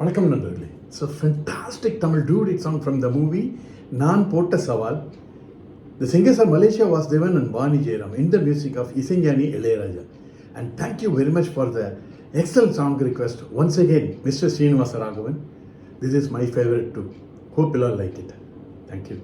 வணக்கம் நண்பர்களே. It's a fantastic Tamil dude song from the movie நான் போட்ட சவால். The singers are Malaysia Vasudevan and Vani Jairam in the music of Isingani Ilayaraja. And thank you very much for the excellent song request. Once again, Mr. Srinivasa Raghavan. This is my favorite too. Hope you all like it. Thank you.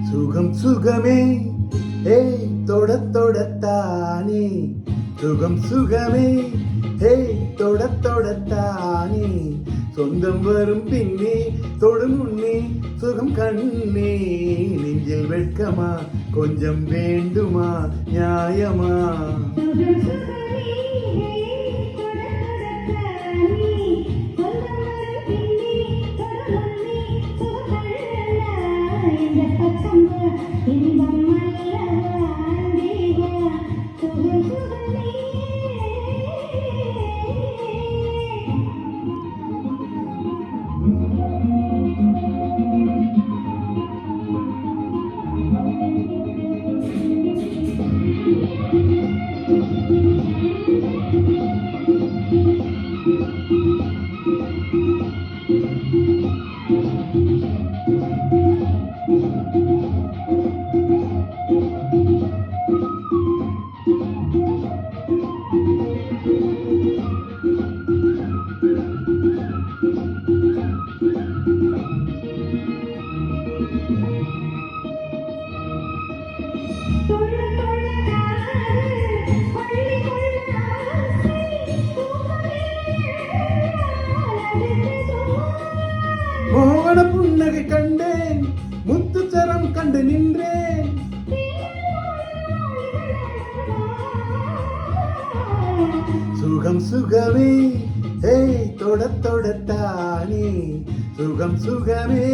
சுகம் சுகமே ஏய் தொட தொடத்தானே, சுகம் சுகமே ஏய் தொட தொடத்தானே, சொந்தம் வரும் பின்னே தொடும் முன்னே சுகம் கண்ணே, நெஞ்சில் வெட்கமா கொஞ்சம் வேண்டுமா நியாயமா. மோகன புன்னகை கண்டேன், முத்துச்சரம் கண்டு நின்றேன், சுகம் சுகமே ஏய் தொட தொடத்தானே, சுகம் சுகமே.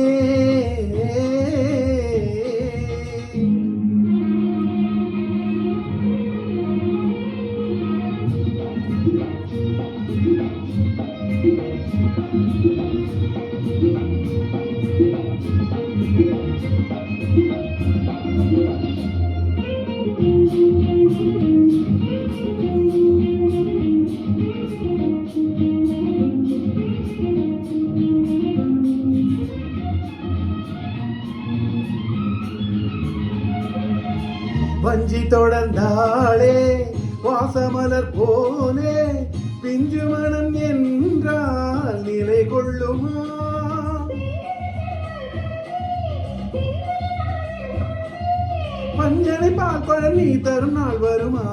வஞ்சி தொடர்ந்தாளே வாசமலர் போலே, பிஞ்சு மனம் என்றால் நிலை கொள்ளுமா, பஞ்சனை பார்ப்பழ நீ தரும் நாள் வருமா.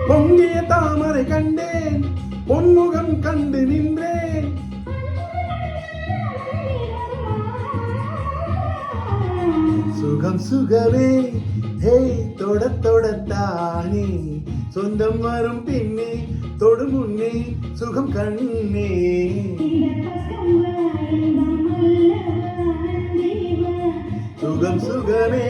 பொங்கிய தாமரை கண்டேன், பொன்முகம் கண்டு நின்றேன், சுகம் சுகமே ஏய் தொட தொடத்தானே, சொந்தம் வரும் பின்னே தொடு முன்னே சுகம் கண்ணே. சுகம் சுகமே